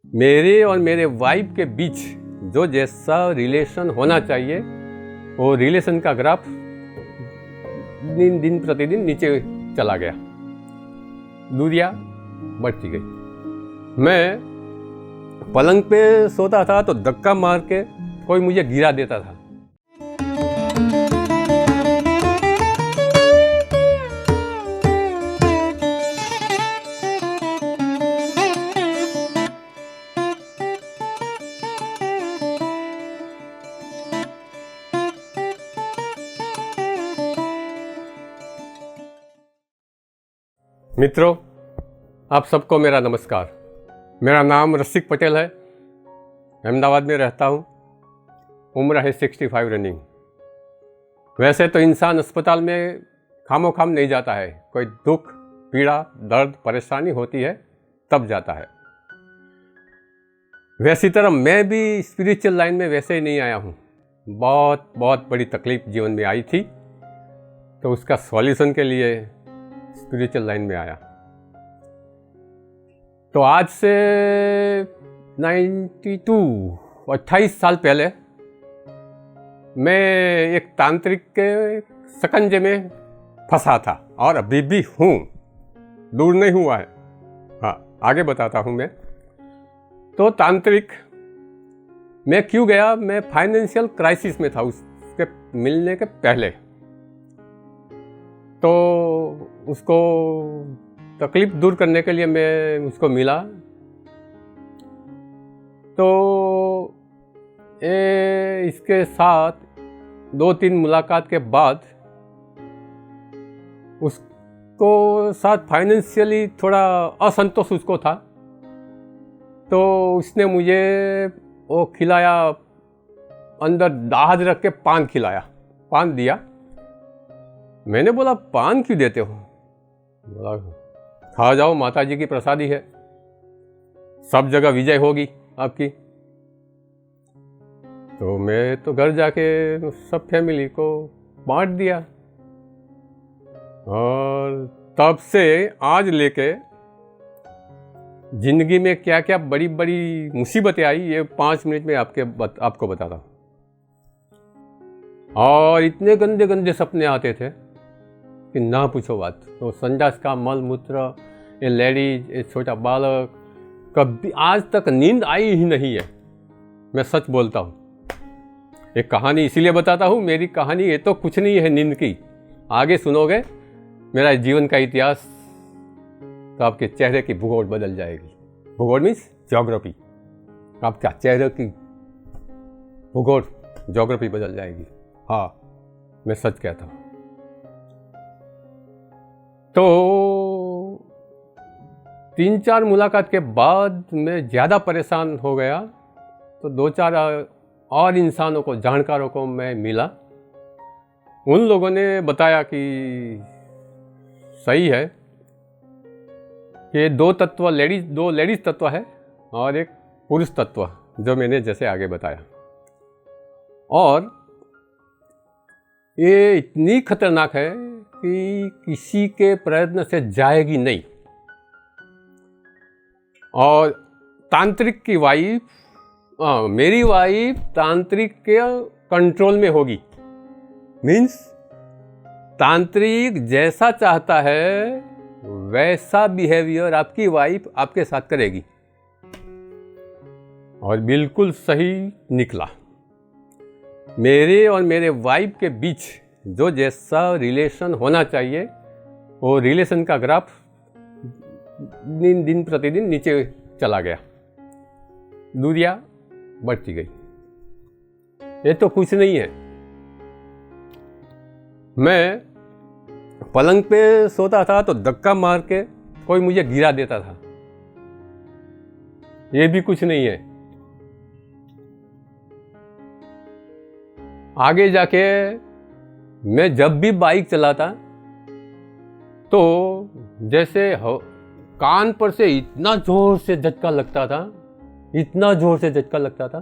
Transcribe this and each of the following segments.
मेरे और मेरे वाइफ के बीच जो जैसा रिलेशन होना चाहिए वो रिलेशन का ग्राफ दिन प्रतिदिन नीचे चला गया, दूरियां बढ़ती गई। मैं पलंग पे सोता था तो धक्का मार के कोई मुझे गिरा देता था। मित्रों, आप सबको मेरा नमस्कार। मेरा नाम रसिक पटेल है, अहमदाबाद में रहता हूँ। उम्र है 65 रनिंग। वैसे तो इंसान अस्पताल में खामो खाम नहीं जाता है, कोई दुख पीड़ा दर्द परेशानी होती है तब जाता है। वैसी तरह मैं भी स्पिरिचुअल लाइन में वैसे ही नहीं आया हूँ। बहुत बड़ी तकलीफ जीवन में आई थी तो उसका सॉल्यूशन के लिए स्पिरिचुअल लाइन में आया। तो आज से 28 साल पहले मैं एक तांत्रिक के शकंजे में फंसा था और अभी भी हूँ, दूर नहीं हुआ है। हाँ, आगे बताता हूँ मैं। तो तांत्रिक मैं क्यों गया? मैं फाइनेंशियल क्राइसिस में था उसके मिलने के पहले। तो उसको तकलीफ दूर करने के लिए मैं उसको मिला। तो इसके साथ 2-3 मुलाकात के बाद उसको साथ फाइनेंशियली थोड़ा असंतोष उसको था। तो उसने मुझे वो खिलाया, अंदर दाहज रख के पान खिलाया, पान दिया। मैंने बोला पान क्यों देते हो? बोला खा जाओ, माता जी की प्रसादी है, सब जगह विजय होगी आपकी। तो मैं तो घर जाके सब फैमिली को बांट दिया। और तब से आज लेके जिंदगी में क्या क्या बड़ी मुसीबतें आई, ये 5 मिनट में आपको बताता हूँ। और इतने गंदे सपने आते थे कि ना पूछो बात। तो संडास का मल मूत्र, ये लेडीज, ये छोटा बालक, कभी आज तक नींद आई ही नहीं है। मैं सच बोलता हूँ। एक कहानी इसीलिए बताता हूँ, मेरी कहानी ये तो कुछ नहीं है नींद की। आगे सुनोगे मेरा जीवन का इतिहास तो आपके चेहरे की भूगोल बदल जाएगी। भूगोल मीन्स ज्योग्राफी। आपका चेहरे की भूगोल ज्योग्राफी बदल जाएगी। हाँ, मैं सच कहता हूँ। तो 3-4 मुलाकात के बाद मैं ज़्यादा परेशान हो गया। तो 2-4 और इंसानों को, जानकारों को मैं मिला। उन लोगों ने बताया कि सही है कि 2 लेडीज तत्व है और एक पुरुष तत्व, जो मैंने जैसे आगे बताया। और ये इतनी खतरनाक है कि किसी के प्रयत्न से जाएगी नहीं। और तांत्रिक की वाइफ, मेरी वाइफ तांत्रिक के कंट्रोल में होगी। मीन्स तांत्रिक जैसा चाहता है वैसा बिहेवियर आपकी वाइफ आपके साथ करेगी। और बिल्कुल सही निकला। मेरे और मेरे वाइफ के बीच जो जैसा रिलेशन होना चाहिए वो रिलेशन का ग्राफ दिन प्रतिदिन नीचे चला गया, दूरियां बढ़ती गई। ये तो कुछ नहीं है। मैं पलंग पे सोता था तो धक्का मार के कोई मुझे गिरा देता था। ये भी कुछ नहीं है। आगे जाके मैं जब भी बाइक चलाता तो जैसे कान पर से इतना जोर से झटका लगता था,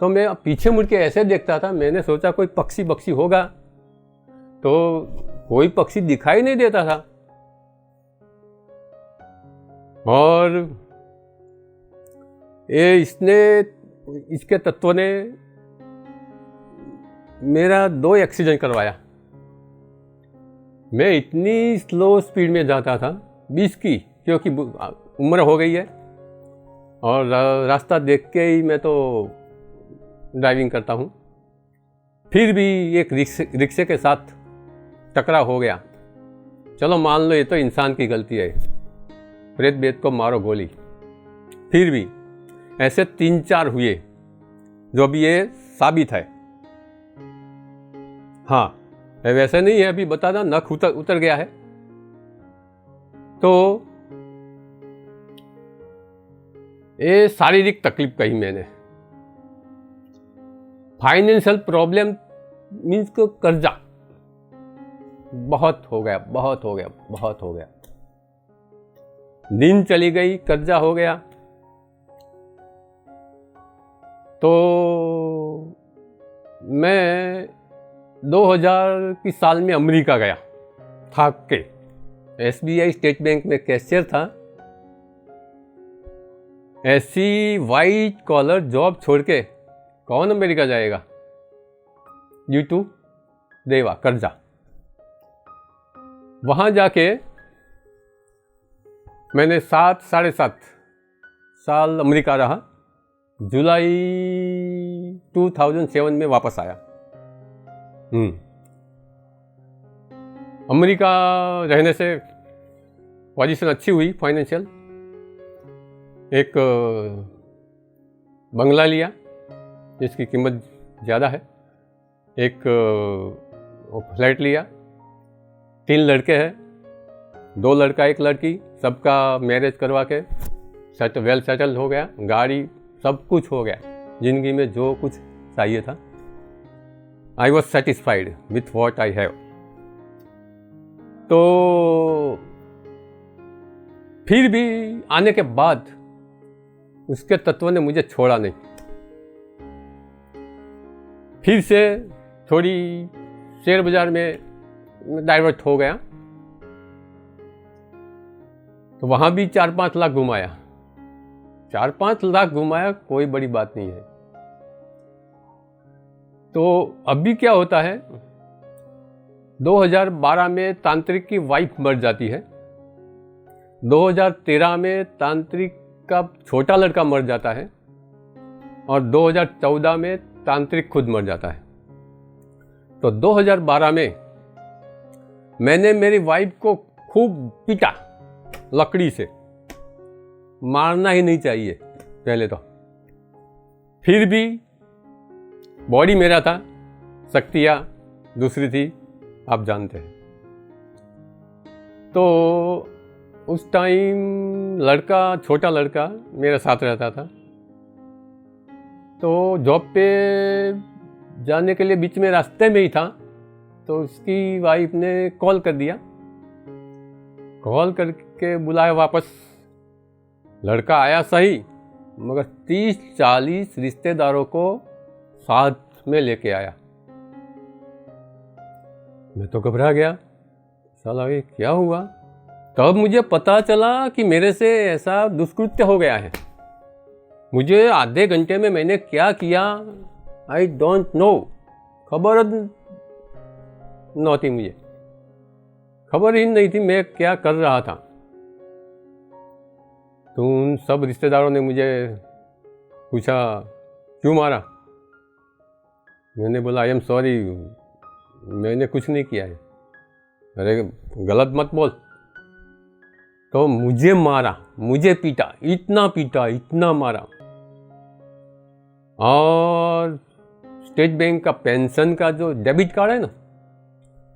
तो मैं पीछे मुड़ के ऐसे देखता था। मैंने सोचा कोई पक्षी होगा, तो कोई पक्षी दिखाई नहीं देता था। और इसके तत्व ने मेरा 2 एक्सीडेंट करवाया। मैं इतनी स्लो स्पीड में जाता था 20 की, क्योंकि उम्र हो गई है और रास्ता देख के ही मैं तो ड्राइविंग करता हूँ। फिर भी एक रिक्शे के साथ टकराव हो गया। चलो मान लो ये तो इंसान की गलती है, प्रेत बेत को मारो गोली। फिर भी ऐसे 3-4 हुए जो भी ये साबित है। हाँ, वैसे नहीं है, अभी बता ना, नख उतर गया है। तो ये शारीरिक तकलीफ कही मैंने। फाइनेंशियल प्रॉब्लम मीन्स को कर्जा बहुत हो गया, बहुत हो गया, बहुत हो गया। दिन चली गई, कर्जा हो गया। तो मैं 2000 की साल में अमेरिका गया थाक के। SBI स्टेट बैंक में कैशियर था। ऐसी वाइट कॉलर जॉब छोड़ के कौन अमेरिका जाएगा, ड्यू टू देवा, कर्जा। वहाँ जाके मैंने 7-7.5 साल अमेरिका रहा। जुलाई 2007 में वापस आया। अमेरिका रहने से पोजीशन अच्छी हुई फाइनेंशियल। एक बंगला लिया जिसकी कीमत ज़्यादा है, एक फ्लैट लिया, 3 लड़के हैं, 2 लड़का 1 लड़की, सबका मैरिज करवा के वेल सेटल हो गया। गाड़ी सब कुछ हो गया, जिंदगी में जो कुछ चाहिए था। I was satisfied with what I have. तो फिर भी आने के बाद उसके तत्व ने मुझे छोड़ा नहीं। फिर से थोड़ी शेयर बाजार में डाइवर्ट हो गया। तो वहाँ भी 4-5 लाख घुमाया। 4-5 लाख घुमाया, कोई बड़ी बात नहीं है। तो अभी क्या होता है, 2012 में तांत्रिक की वाइफ मर जाती है। 2013 में तांत्रिक का छोटा लड़का मर जाता है और 2014 में तांत्रिक खुद मर जाता है। तो 2012 में मैंने मेरी वाइफ को खूब पीटा लकड़ी से। मारना ही नहीं चाहिए पहले तो। फिर भी बॉडी मेरा था, शक्तियाँ दूसरी थी, आप जानते हैं। तो उस टाइम लड़का, छोटा लड़का मेरे साथ रहता था। तो जॉब पे जाने के लिए बीच में रास्ते में ही था, तो उसकी वाइफ ने कॉल कर दिया। कॉल करके बुलाया वापस। लड़का आया सही, मगर 30-40 रिश्तेदारों को साथ में लेके आया। मैं तो घबरा गया, साला ये क्या हुआ। तब मुझे पता चला कि मेरे से ऐसा दुष्कृत्य हो गया है। मुझे आधे घंटे में मैंने क्या किया, आई डोंट नो। खबर नहोती, मुझे खबर ही नहीं थी मैं क्या कर रहा था। तो उन सब रिश्तेदारों ने मुझे पूछा, क्यों मारा। मैंने बोला, आई एम सॉरी, मैंने कुछ नहीं किया है। अरे गलत मत बोल। तो मुझे मारा, मुझे पीटा, इतना मारा। और स्टेट बैंक का पेंशन का जो डेबिट कार्ड है ना,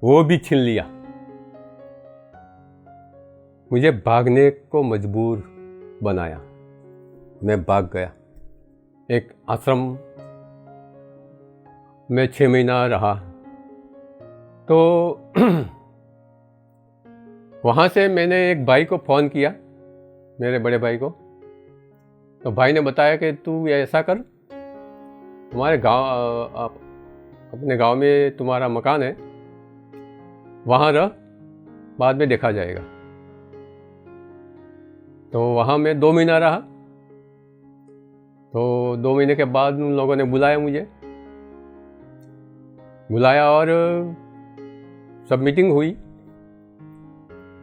वो भी छीन लिया। मुझे भागने को मजबूर बनाया। मैं भाग गया। एक आश्रम में 6 महीना रहा। तो वहाँ से मैंने एक भाई को फ़ोन किया, मेरे बड़े भाई को। तो भाई ने बताया कि तू ऐसा कर, तुम्हारे गांव, अपने गांव में तुम्हारा मकान है, वहाँ रह, बाद में देखा जाएगा। तो वहाँ मैं 2 महीना रहा। तो 2 महीने के बाद उन लोगों ने बुलाया और सब मीटिंग हुई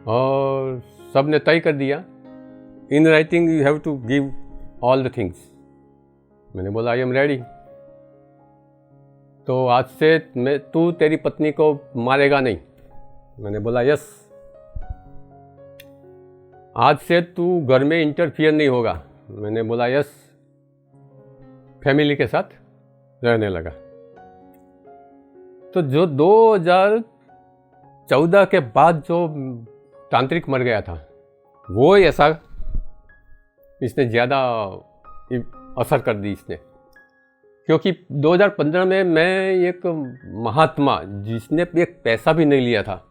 और सब ने तय कर दिया, in writing you have to give all the things. मैंने बोला आई एम रेडी। तो आज से तू तेरी पत्नी को मारेगा नहीं। मैंने बोला यस। आज से तू घर में इंटरफियर नहीं होगा। मैंने बोला यस। फैमिली के साथ रहने लगा। तो जो 2014 के बाद जो तांत्रिक मर गया था, वो ऐसा इसने ज़्यादा असर कर दी इसने, क्योंकि 2015 में मैं एक महात्मा जिसने एक पैसा भी नहीं लिया था,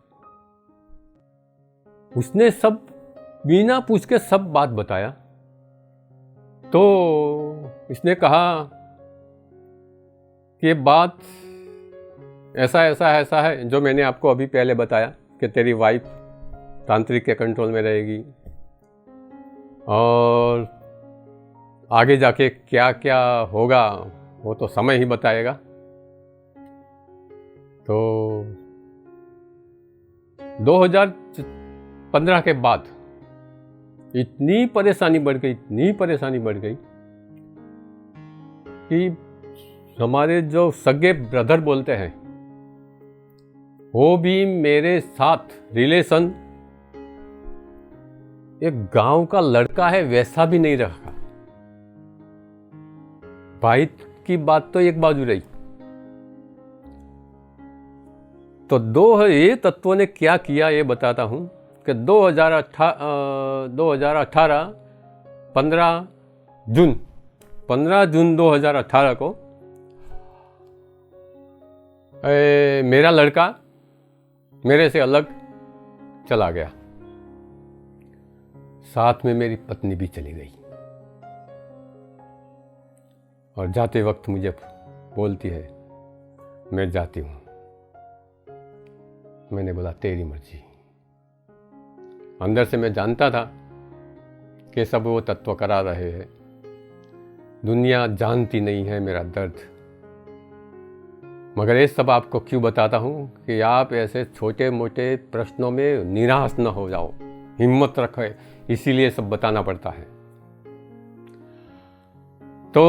उसने सब बिना पूछ के सब बात बताया। तो इसने कहा कि बात ऐसा है जो मैंने आपको अभी पहले बताया कि तेरी वाइफ तांत्रिक के कंट्रोल में रहेगी और आगे जाके क्या क्या होगा वो तो समय ही बताएगा। तो 2015 के बाद इतनी परेशानी बढ़ गई कि हमारे जो सगे ब्रदर बोलते हैं वो भी मेरे साथ रिलेशन एक गांव का लड़का है वैसा भी नहीं रखा। भाई की बात तो एक बाजू रही। तो ये तत्वों ने क्या किया ये बताता हूं कि 2018 15 जून 2018 को मेरा लड़का मेरे से अलग चला गया। साथ में मेरी पत्नी भी चली गई और जाते वक्त मुझे बोलती है मैं जाती हूँ। मैंने बोला तेरी मर्जी। अंदर से मैं जानता था कि सब वो तत्व करा रहे हैं। दुनिया जानती नहीं है मेरा दर्द, मगर ये सब आपको क्यों बताता हूँ कि आप ऐसे छोटे मोटे प्रश्नों में निराश न हो जाओ, हिम्मत रखें, इसीलिए सब बताना पड़ता है। तो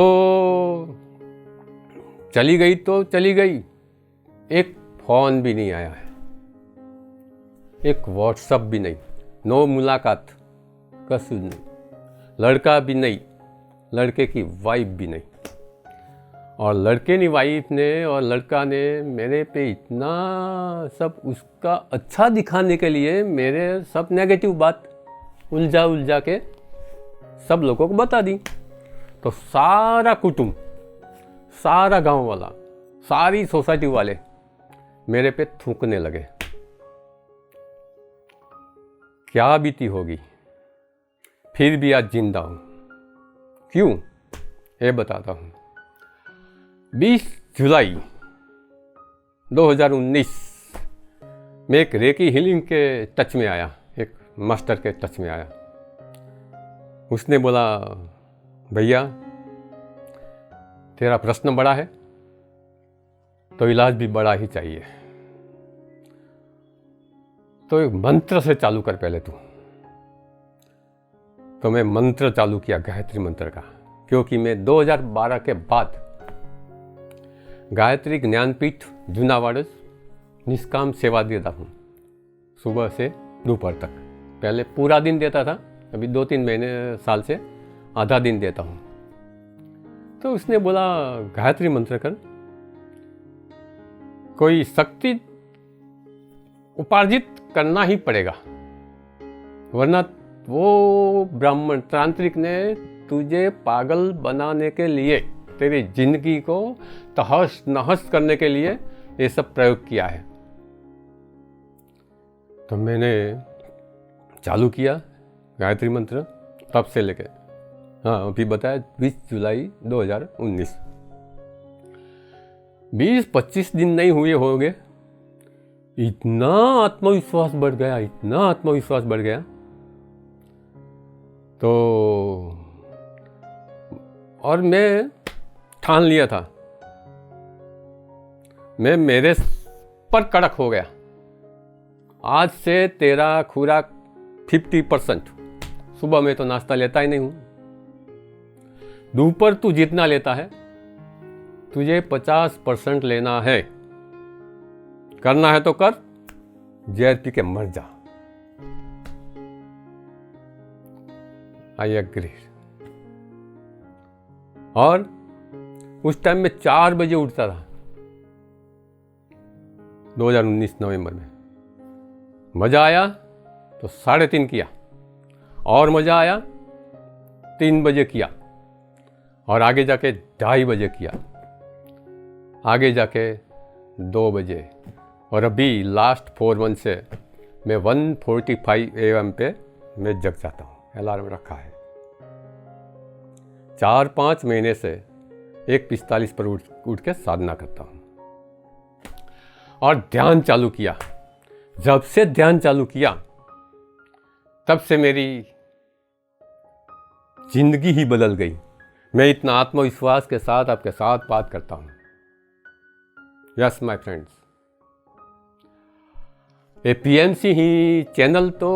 चली गई तो चली गई, एक फ़ोन भी नहीं आया है, एक व्हाट्सएप भी नहीं, नो मुलाकात, कसूर नहीं, लड़का भी नहीं, लड़के की वाइफ भी नहीं। और लड़के की वाइफ ने और लड़का ने मेरे पे इतना सब उसका अच्छा दिखाने के लिए मेरे सब नेगेटिव बात उलझा के सब लोगों को बता दी। तो सारा कुटुंब, सारा गांव वाला, सारी सोसाइटी वाले मेरे पे थूकने लगे। क्या बीती होगी। फिर भी आज जिंदा हूं। क्यों ये बताता हूं। 20 जुलाई 2019 में एक रेकी हीलिंग के टच में आया, एक मास्टर के टच में आया। उसने बोला भैया तेरा प्रश्न बड़ा है तो इलाज भी बड़ा ही चाहिए, तो एक मंत्र से चालू कर पहले तू। तो मैं मंत्र चालू किया, गायत्री मंत्र का, क्योंकि मैं 2012 के बाद गायत्री ज्ञानपीठ जूनावाड़ निष्काम सेवा देता हूँ, सुबह से दोपहर तक। पहले पूरा दिन देता था, अभी 2-3 महीने साल से आधा दिन देता हूँ। तो उसने बोला गायत्री मंत्र कर, कोई शक्ति उपार्जित करना ही पड़ेगा, वरना वो ब्राह्मण तांत्रिक ने तुझे पागल बनाने के लिए, तेरी जिंदगी को तहस नहस करने के लिए ये सब प्रयोग किया है। तो मैंने चालू किया गायत्री मंत्र, तब से लेके अभी बताया 20 जुलाई 2019। 20-25 दिन नहीं हुए होंगे, इतना आत्मविश्वास बढ़ गया। तो और मैं ठान लिया था, मैं मेरे पर कड़क हो गया। आज से तेरा खुराक 50%। सुबह में तो नाश्ता लेता ही नहीं हूं। दोपहर तू जितना लेता है तुझे 50% लेना है। करना है तो कर, जहर पी के मर जा। I agree. और उस टाइम में 4 बजे उठता था 2019 नवंबर में। मजा आया तो 3:30 किया, और मजा आया 3 बजे किया, और आगे जाके 2:30 बजे किया, आगे जाके 2 बजे, और अभी लास्ट 4 मंथ से मैं 1:45 AM पे मैं जग जाता हूँ। अलार्म रखा है। 4-5 महीने से 1:45 पर उठ के साधना करता हूँ और ध्यान चालू किया। जब से ध्यान चालू किया तब से मेरी जिंदगी ही बदल गई। मैं इतना आत्मविश्वास के साथ आपके साथ बात करता हूँ। यस माय फ्रेंड्स, ये PMC ही चैनल तो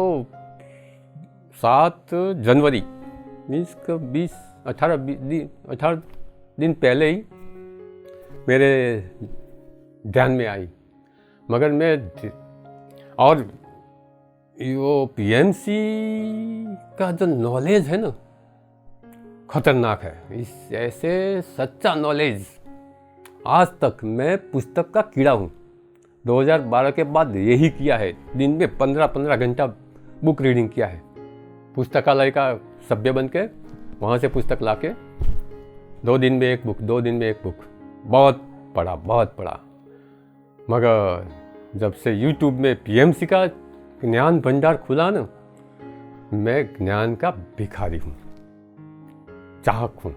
7 जनवरी मीन्स 18 दिन पहले ही मेरे ध्यान में आई। मगर मैं और वो PMC का जो नॉलेज है ना, खतरनाक है। इस ऐसे सच्चा नॉलेज आज तक मैं पुस्तक का कीड़ा हूँ। 2012 के बाद यही किया है। दिन में 15-15 घंटा बुक रीडिंग किया है। पुस्तकालय का सभ्य बन के वहाँ से पुस्तक लाके 2 दिन में एक बुक, 2 दिन में एक बुक, बहुत पढ़ा। मगर जब से YouTube में PMC का ज्ञान भंडार खुला ना, मैं ज्ञान का भिखारी हूँ, चाहक हूँ।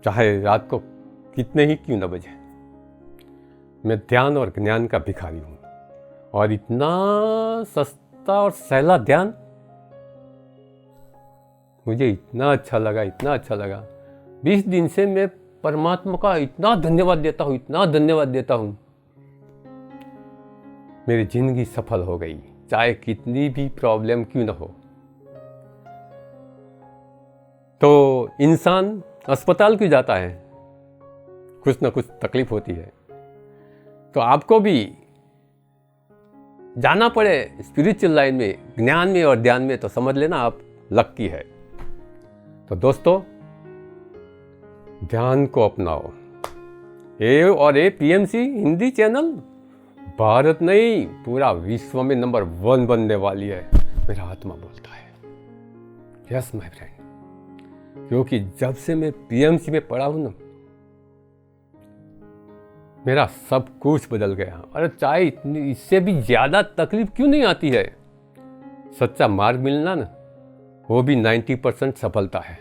चाहे रात को कितने ही क्यों न बजे, मैं ध्यान और ज्ञान का भिखारी हूँ। और इतना सस्ता और सहला ध्यान मुझे इतना अच्छा लगा। 20 दिन से मैं परमात्मा का इतना धन्यवाद देता हूँ। मेरी जिंदगी सफल हो गई, चाहे कितनी भी प्रॉब्लम क्यों न हो। तो इंसान अस्पताल क्यों जाता है? कुछ ना कुछ तकलीफ होती है। तो आपको भी जाना पड़े स्पिरिचुअल लाइन में, ज्ञान में और ध्यान में, तो समझ लेना आप लक्की है। तो दोस्तों, ध्यान को अपनाओ। ये PMC हिंदी चैनल भारत नहीं, पूरा विश्व में नंबर 1 बनने वाली है, मेरा आत्मा बोलता है। यस माय फ्रेंड, क्योंकि जब से मैं PMC में पढ़ा हूं ना, मेरा सब कुछ बदल गया। अरे चाहे इतनी, इससे भी ज़्यादा तकलीफ क्यों नहीं आती है। सच्चा मार्ग मिलना ना, वो भी 90% सफलता है।